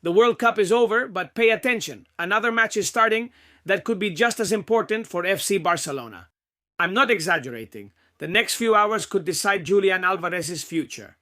The World Cup is over, but pay attention. Another match is starting that could be just as important for FC Barcelona. I'm not exaggerating. The next few hours could decide Julián Álvarez's future.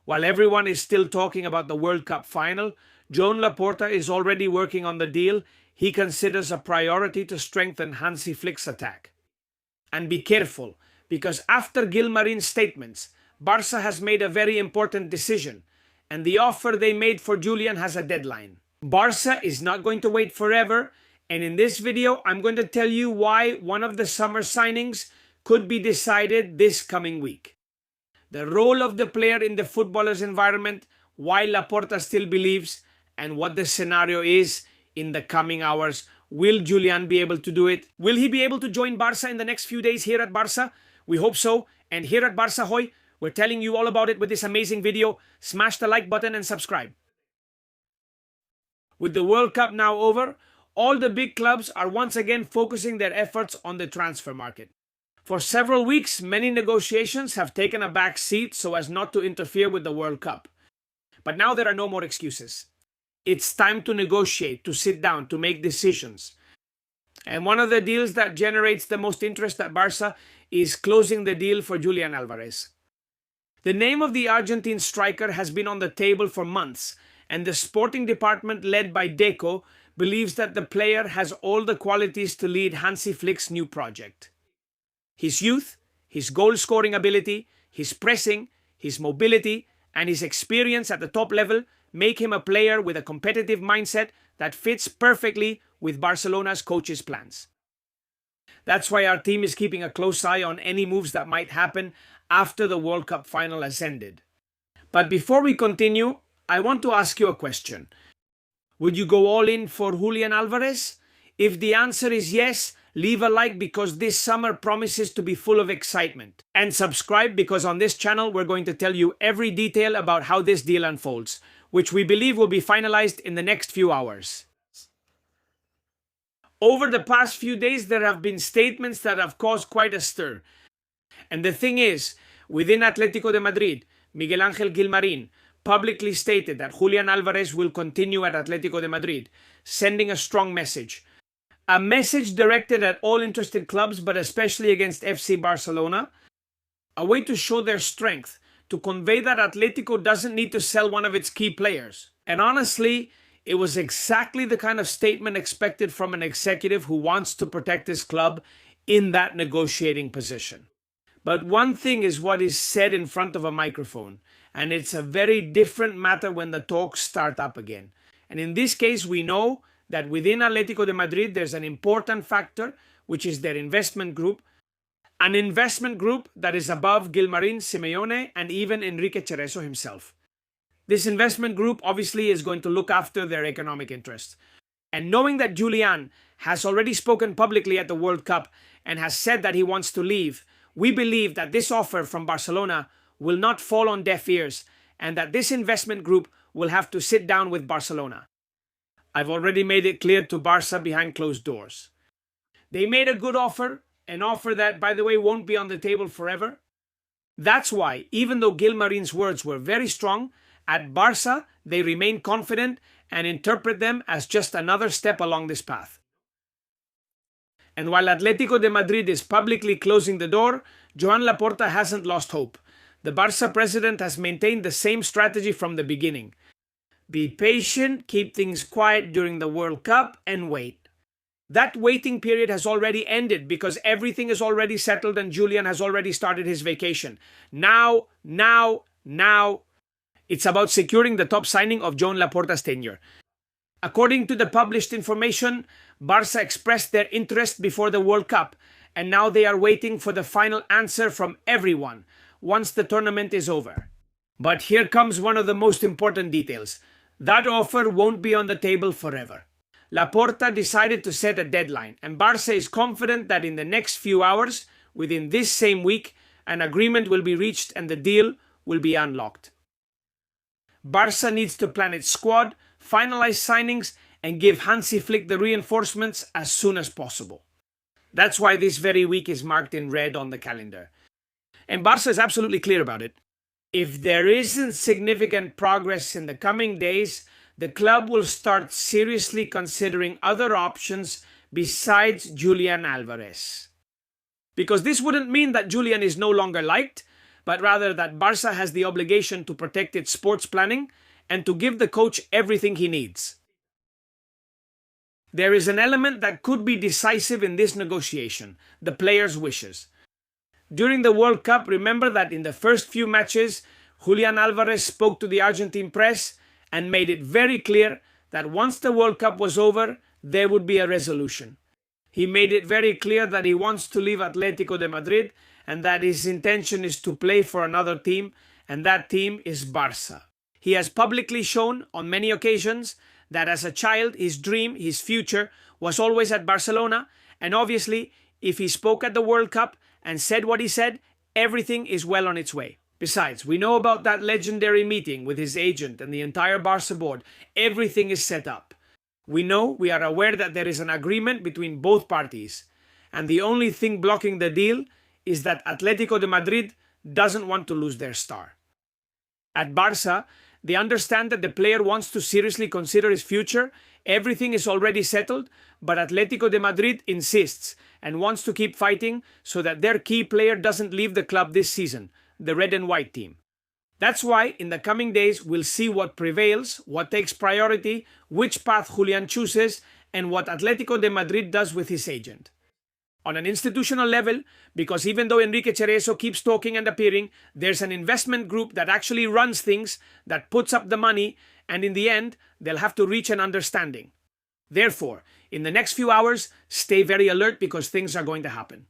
While everyone is still talking about the World Cup final, Joan Laporta is already working on the deal he considers a priority to strengthen Hansi Flick's attack. And be careful, because after Gilmarin's statements, Barca has made a very important decision, and the offer they made for Julián has a deadline. Barca is not going to wait forever, and in this video I'm going to tell you why one of the summer signings could be decided this coming week. The role of the player in the footballer's environment, why Laporta still believes, and what the scenario is in the coming hours. Will Julián be able to do it? Will he be able to join Barca in the next few days here at Barca? We hope so. And here at Barca Hoy, we're telling you all about it with this amazing video. Smash the like button and subscribe. With the World Cup now over, all the big clubs are once again focusing their efforts on the transfer market. For several weeks, many negotiations have taken a back seat so as not to interfere with the World Cup. But now there are no more excuses. It's time to negotiate, to sit down, to make decisions. And one of the deals that generates the most interest at Barca is closing the deal for Julián Álvarez. The name of the Argentine striker has been on the table for months, and the sporting department led by Deco believes that the player has all the qualities to lead Hansi Flick's new project. His youth, his goal-scoring ability, his pressing, his mobility, and his experience at the top level make him a player with a competitive mindset that fits perfectly with Barcelona's coach's plans. That's why our team is keeping a close eye on any moves that might happen after the World Cup final has ended. But before we continue, I want to ask you a question. Would you go all in for Julián Álvarez? If the answer is yes, leave a like because this summer promises to be full of excitement. And subscribe because on this channel we're going to tell you every detail about how this deal unfolds, which we believe will be finalized in the next few hours. Over the past few days there have been statements that have caused quite a stir. And the thing is, within Atletico de Madrid, Miguel Ángel Gilmarín publicly stated that Julián Álvarez will continue at Atletico de Madrid, sending a strong message. A message directed at all interested clubs, but especially against FC Barcelona. A way to show their strength, to convey that Atletico doesn't need to sell one of its key players. And honestly, it was exactly the kind of statement expected from an executive who wants to protect his club in that negotiating position. But one thing is what is said in front of a microphone, and it's a very different matter when the talks start up again. And in this case, we know that within Atletico de Madrid, there's an important factor, which is their investment group. An investment group that is above Gilmarín, Simeone, and even Enrique Cerezo himself. This investment group obviously is going to look after their economic interests. And knowing that Julián has already spoken publicly at the World Cup and has said that he wants to leave, we believe that this offer from Barcelona will not fall on deaf ears and that this investment group will have to sit down with Barcelona. I've already made it clear to Barca behind closed doors. They made a good offer, an offer that, by the way, won't be on the table forever. That's why, even though Gilmarin's words were very strong, at Barca they remain confident and interpret them as just another step along this path. And while Atletico de Madrid is publicly closing the door, Joan Laporta hasn't lost hope. The Barca president has maintained the same strategy from the beginning. Be patient, keep things quiet during the World Cup, and wait. That waiting period has already ended because everything is already settled and Julián has already started his vacation. Now. It's about securing the top signing of Joan Laporta's tenure. According to the published information, Barca expressed their interest before the World Cup, and now they are waiting for the final answer from everyone once the tournament is over. But here comes one of the most important details. That offer won't be on the table forever. Laporta decided to set a deadline, and Barca is confident that in the next few hours, within this same week, an agreement will be reached and the deal will be unlocked. Barca needs to plan its squad, finalize signings, and give Hansi Flick the reinforcements as soon as possible. That's why this very week is marked in red on the calendar. And Barca is absolutely clear about it. If there isn't significant progress in the coming days, the club will start seriously considering other options besides Julián Álvarez. Because this wouldn't mean that Julián is no longer liked, but rather that Barca has the obligation to protect its sports planning and to give the coach everything he needs. There is an element that could be decisive in this negotiation: the players' wishes. During the World Cup, remember that in the first few matches, Julián Álvarez spoke to the Argentine press and made it very clear that once the World Cup was over, there would be a resolution. He made it very clear that he wants to leave Atletico de Madrid and that his intention is to play for another team, and that team is Barca. He has publicly shown on many occasions that as a child, his dream, his future, was always at Barcelona, and obviously, if he spoke at the World Cup and said what he said, everything is well on its way. Besides, we know about that legendary meeting with his agent and the entire Barca board. Everything is set up. We are aware that there is an agreement between both parties, and the only thing blocking the deal is that Atletico de Madrid doesn't want to lose their star. At Barca, they understand that the player wants to seriously consider his future. Everything is already settled, but Atletico de Madrid insists and wants to keep fighting so that their key player doesn't leave the club this season, the red and white team. That's why in the coming days we'll see what prevails, what takes priority, which path Julián chooses, and what Atletico de Madrid does with his agent. On an institutional level, because even though Enrique Cerezo keeps talking and appearing, there's an investment group that actually runs things, that puts up the money, and in the end, they'll have to reach an understanding. Therefore, in the next few hours, stay very alert because things are going to happen.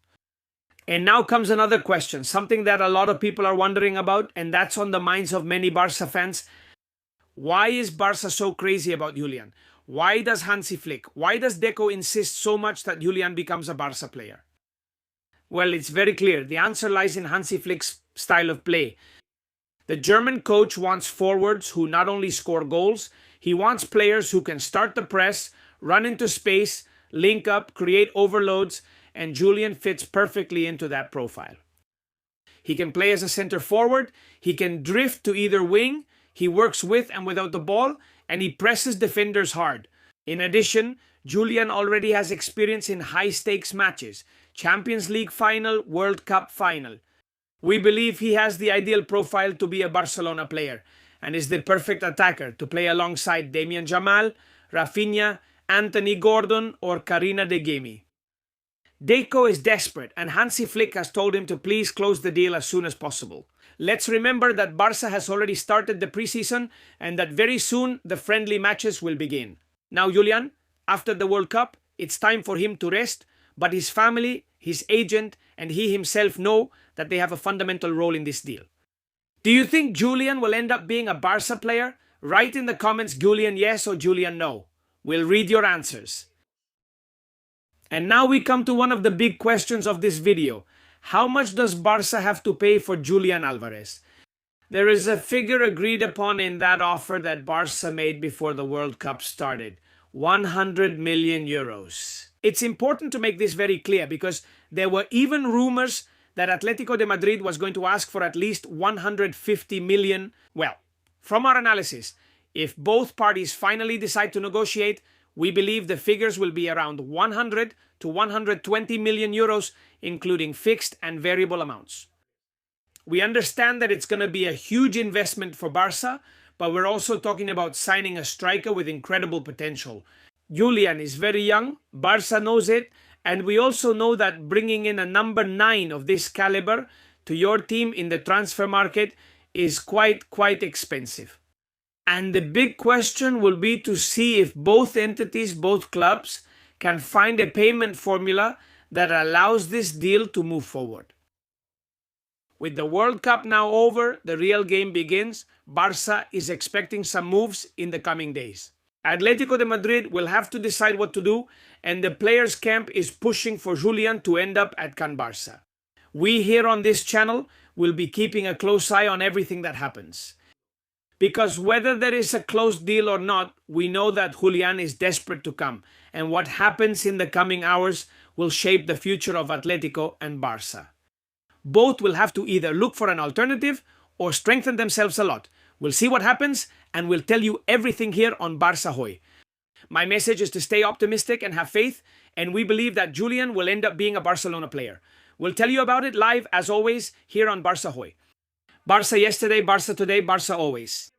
And now comes another question, something that a lot of people are wondering about, and that's on the minds of many Barca fans. Why is Barca so crazy about Julián? Why does Hansi Flick, why does Deco insist so much that Julián becomes a Barca player? Well, it's very clear. The answer lies in Hansi Flick's style of play. The German coach wants forwards who not only score goals, he wants players who can start the press, run into space, link up, create overloads, and Julián fits perfectly into that profile. He can play as a center forward, he can drift to either wing, he works with and without the ball, and he presses defenders hard. In addition, Julián already has experience in high-stakes matches, Champions League final, World Cup final. We believe he has the ideal profile to be a Barcelona player, and is the perfect attacker to play alongside Damian Jamal, Rafinha, Anthony Gordon, or Karina de Gemi. Deco is desperate, and Hansi Flick has told him to please close the deal as soon as possible. Let's remember that Barca has already started the preseason and that very soon the friendly matches will begin. Now Julián, after the World Cup, it's time for him to rest, but his family, his agent, and he himself know that they have a fundamental role in this deal. Do you think Julián will end up being a Barca player? Write in the comments Julián yes or Julián no. We'll read your answers. And now we come to one of the big questions of this video. How much does Barca have to pay for Julián Álvarez? There is a figure agreed upon in that offer that Barca made before the World Cup started. 100 million euros. It's important to make this very clear because there were even rumors that Atletico de Madrid was going to ask for at least 150 million. Well, from our analysis, if both parties finally decide to negotiate, we believe the figures will be around 100 to 120 million euros, including fixed and variable amounts. We understand that it's going to be a huge investment for Barca, but we're also talking about signing a striker with incredible potential. Julián is very young, Barca knows it, and we also know that bringing in a number 9 of this caliber to your team in the transfer market is quite expensive. And the big question will be to see if both entities, both clubs, can find a payment formula that allows this deal to move forward. With the World Cup now over, the real game begins. Barca is expecting some moves in the coming days. Atletico de Madrid will have to decide what to do, and the players' camp is pushing for Julián to end up at Can Barça. We here on this channel will be keeping a close eye on everything that happens. Because whether there is a closed deal or not, we know that Julián is desperate to come, and what happens in the coming hours will shape the future of Atletico and Barca. Both will have to either look for an alternative or strengthen themselves a lot. We'll see what happens, and we'll tell you everything here on Barça Hoy. My message is to stay optimistic and have faith, and we believe that Julián will end up being a Barcelona player. We'll tell you about it live, as always, here on Barça Hoy. Barça yesterday, Barça today, Barça always.